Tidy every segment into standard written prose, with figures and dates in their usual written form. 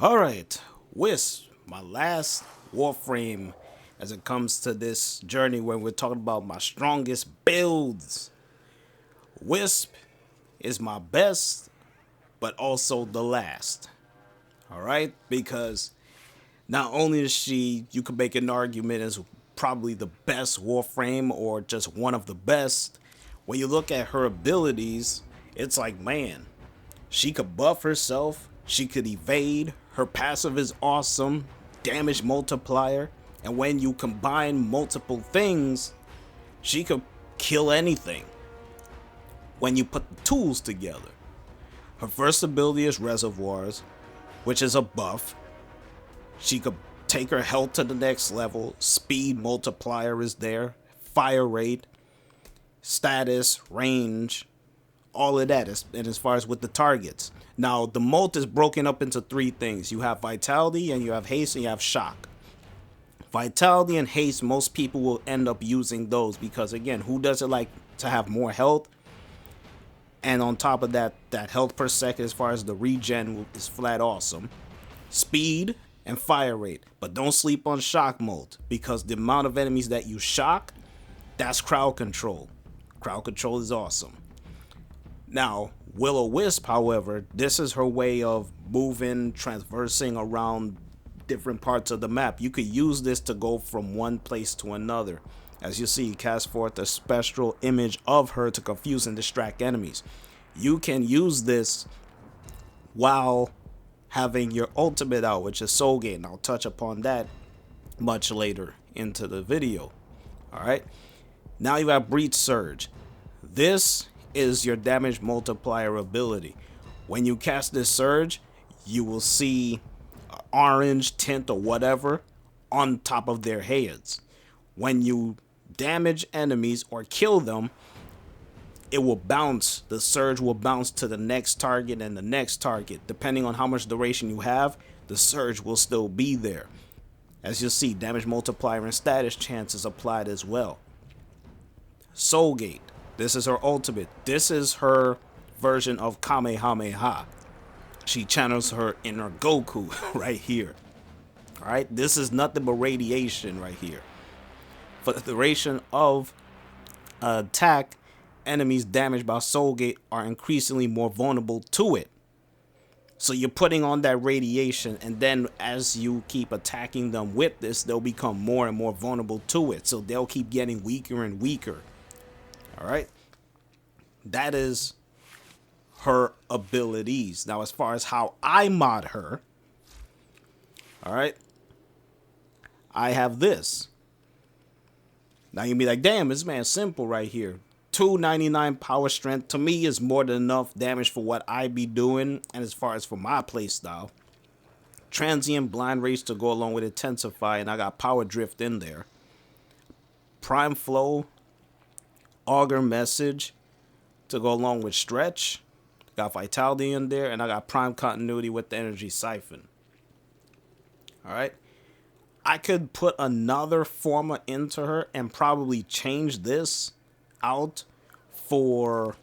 Alright, Wisp, my last Warframe as it comes to this journey when we're talking about my strongest builds. Wisp is my best, but also the last. Alright, because not only is she, you could make an argument as probably the best Warframe or just one of the best. When you look at her abilities, it's like, man, she could buff herself, she could evade, her passive is awesome, damage multiplier, and when you combine multiple things, she could kill anything when you put the tools together. Her first ability is reservoirs, which is a buff. She could take her health to the next level, speed multiplier is there, fire rate, status, range, all of that is, and as far as with the targets. Now, the molt is broken up into three things. You have vitality, and you have haste, and you have shock. Vitality and haste, most people will end up using those because, again, who doesn't like to have more health? And on top of that, that health per second as far as the regen is flat awesome. Speed and fire rate. But don't sleep on shock mode because the amount of enemies that you shock, that's crowd control. Crowd control is awesome. Now, Will-O-Wisp, however, this is her way of moving, traversing around different parts of the map. You could use this to go from one place to another. As you see, cast forth a spectral image of her to confuse and distract enemies. You can use this while having your ultimate out, which is Soul Gate, and I'll touch upon that much later into the video. Alright, now you have Breach Surge. This is your damage multiplier ability. When you cast this surge, you will see orange tint or whatever on top of their heads. When you damage enemies or kill them, it will bounce. The surge will bounce to the next target and the next target. Depending on how much duration you have, the surge will still be there. As you'll see, damage multiplier and status chance is applied as well. Soul Gate. This is her ultimate. This is her version of Kamehameha. She channels her inner Goku right here. Alright, this is nothing but radiation right here. For the duration of attack, enemies damaged by Soul Gate are increasingly more vulnerable to it. So you're putting on that radiation, and then as you keep attacking them with this, they'll become more and more vulnerable to it. So they'll keep getting weaker and weaker. Alright, that is her abilities. Now, as far as how I mod her, alright, I have this. Now you'll be like, damn, this man's simple right here. 299 power strength to me is more than enough damage for what I be doing, and as far as for my playstyle. Transient blind rage to go along with intensify, and I got power drift in there. Prime flow, augur message to go along with stretch. Got vitality in there, and I got prime continuity with the energy siphon. Alright, I could put another forma into her and probably change this out for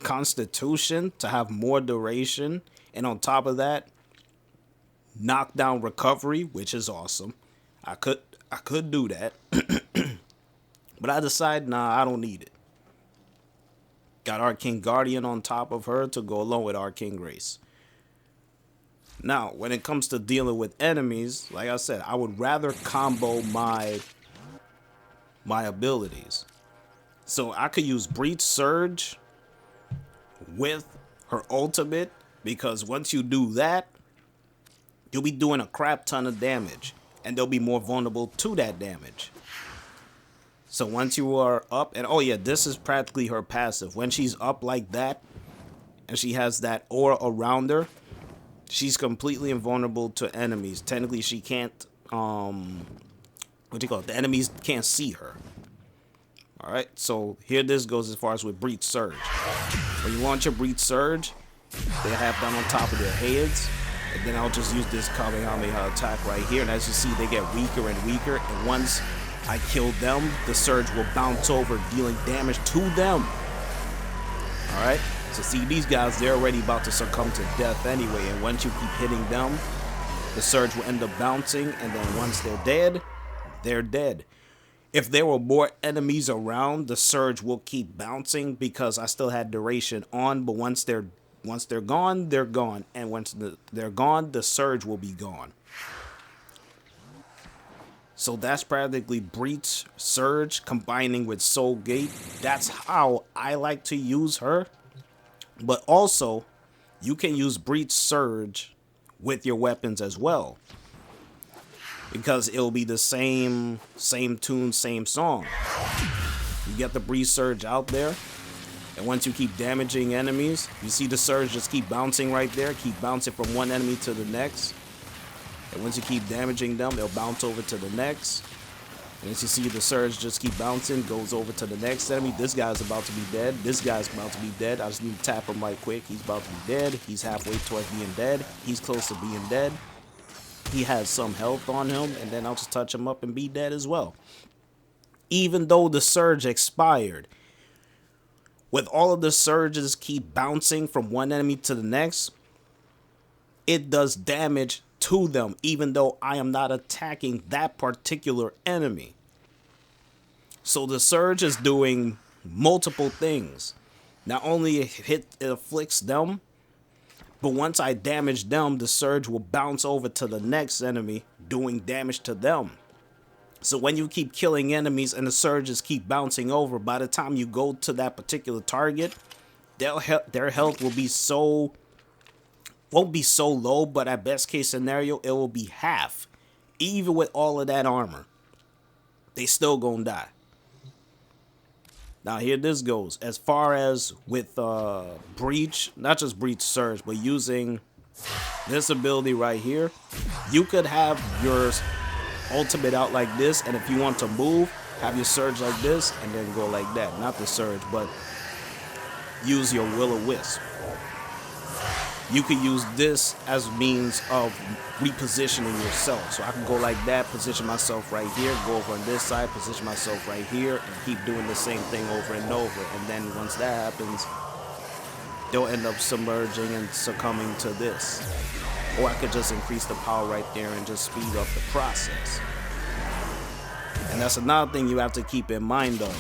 constitution to have more duration, and on top of that, knockdown recovery, which is awesome. I could do that. But I decided, nah, I don't need it. Got Arcane Guardian on top of her to go along with Arcane Grace. Now, when it comes to dealing with enemies, like I said, I would rather combo my abilities. So I could use Breach Surge with her ultimate, because once you do that, you'll be doing a crap ton of damage, and they'll be more vulnerable to that damage. So once you are up, and oh yeah, this is practically her passive. When she's up like that, and she has that aura around her, she's completely invulnerable to enemies. Technically, she can't, the enemies can't see her. Alright, so here this goes as far as with Breach Surge. When you launch your Breach Surge, they have that on top of their heads. And then I'll just use this Kamehameha attack right here. And as you see, they get weaker and weaker. And once I kill them, the surge will bounce over, dealing damage to them. Alright, so see, these guys, they're already about to succumb to death anyway. And once you keep hitting them, The surge will end up bouncing, and then once they're dead, they're dead. If there were more enemies around, the surge will keep bouncing because I still had duration on, but once they're gone, they're gone. And once they're gone, the surge will be gone. So that's practically Breach Surge combining with Soul Gate. That's how I like to use her. But also, you can use Breach Surge with your weapons as well, because it'll be the same tune, same song. You get the Breach Surge out there, and once you keep damaging enemies, you see the surge just keep bouncing right there, keep bouncing from one enemy to the next. And once you keep damaging them, they'll bounce over to the next. And as you see the surge just keep bouncing, goes over to the next enemy. This guy's about to be dead. This guy's about to be dead. I just need to tap him right quick. He's about to be dead. He's halfway towards being dead. He's close to being dead. He has some health on him, and then I'll just touch him up and be dead as well. Even though the surge expired, with all of the surges keep bouncing from one enemy to the next, it does damage to them, even though I am not attacking that particular enemy. So the surge is doing multiple things. Not only it afflicts them, but once I damage them, the surge will bounce over to the next enemy, doing damage to them. So when you keep killing enemies and the surges keep bouncing over, by the time you go to that particular target, their health will be won't be so low, but at best case scenario, it will be half. Even with all of that armor, they still gonna die. Now here this goes. As far as with Breach, not just Breach Surge, but using this ability right here, you could have your ultimate out like this, and if you want to move, have your surge like this, and then go like that. Not the surge, but use your Will-O-Wisp. You could use this as a means of repositioning yourself. So I can go like that, position myself right here, go over on this side, position myself right here, and keep doing the same thing over and over. And then once that happens, they'll end up submerging and succumbing to this. Or I could just increase the power right there and just speed up the process. And that's another thing you have to keep in mind of.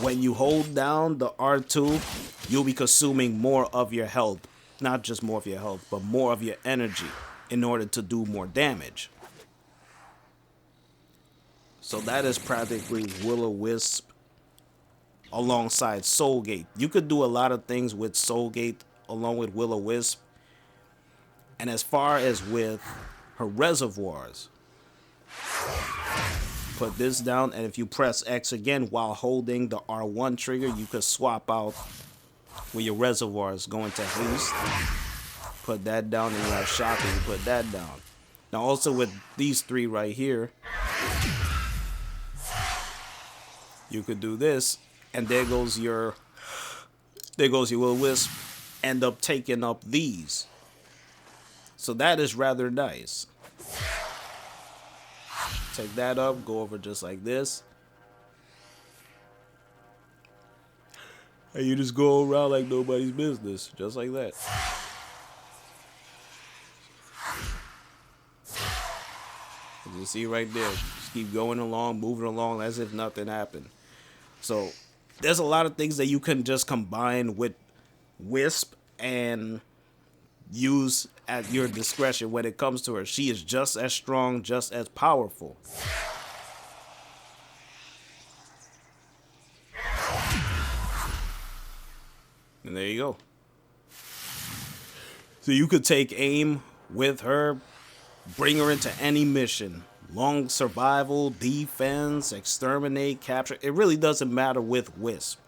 When you hold down the R2, you'll be consuming more of your health. Not just more of your health, but more of your energy in order to do more damage. So that is practically Will-O-Wisp alongside Soul Gate. You could do a lot of things with Soul Gate along with Will-O-Wisp. And as far as with her reservoirs, put this down, and if you press X again while holding the R1 trigger, you could swap out where your reservoirs go into haste. Put that down, and you have shock, and you put that down. Now also with these three right here, you could do this, and there goes your Will-O-Wisp, end up taking up these. So that is rather nice. Take that up, go over just like this. And you just go around like nobody's business, just like that. As you see right there, just keep going along, moving along as if nothing happened. So there's a lot of things that you can just combine with Wisp and use at your discretion when it comes to her. She is just as strong, just as powerful. And there you go. So you could take aim with her, bring her into any mission. Long survival, defense, exterminate, capture. It really doesn't matter with Wisp.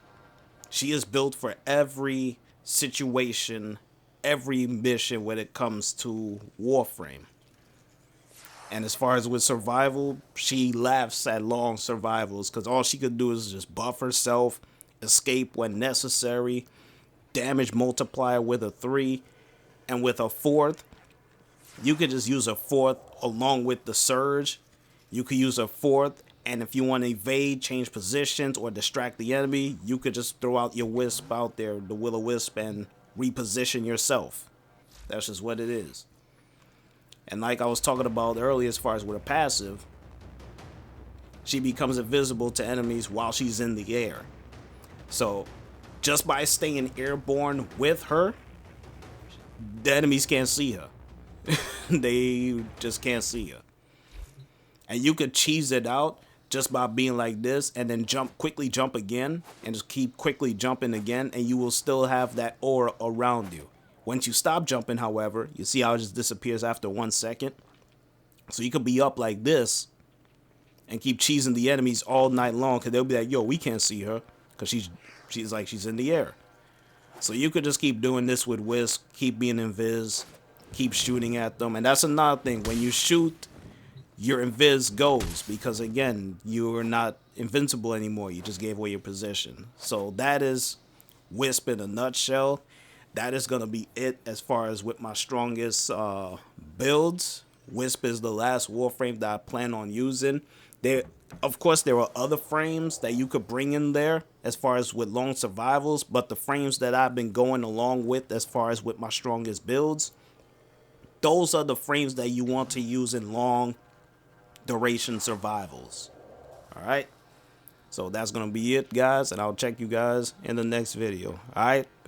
She is built for every situation, every mission when it comes to Warframe. And as far as with survival, she laughs at long survivals because all she could do is just buff herself, escape when necessary, damage multiplier with a 3, and with a 4th, you could just use a 4th along with the surge. You could use a 4th, and if you want to evade, change positions, or distract the enemy, you could just throw out your Wisp out there, the Will-O-Wisp, and reposition yourself. That's just what it is. And like I was talking about earlier, as far as with a passive, she becomes invisible to enemies while she's in the air. So just by staying airborne with her, the enemies can't see her. They just can't see her. And you could cheese it out just by being like this and then quickly jump again and just keep quickly jumping again, and you will still have that aura around you. Once you stop jumping, however, you see how it just disappears after 1 second. So you could be up like this and keep cheesing the enemies all night long, because they'll be like, yo, we can't see her because she's in the air. So you could just keep doing this with Wisp, keep being invis, keep shooting at them. And that's another thing. When you shoot, your invis goes, because again, you're not invincible anymore. You just gave away your position. So that is Wisp in a nutshell. That is going to be it as far as with my strongest builds. Wisp is the last Warframe that I plan on using. Of course, there are other frames that you could bring in there as far as with long survivals, but the frames that I've been going along with as far as with my strongest builds, those are the frames that you want to use in long duration survivals. Alright, so that's gonna be it, guys, and I'll check you guys in the next video. Alright,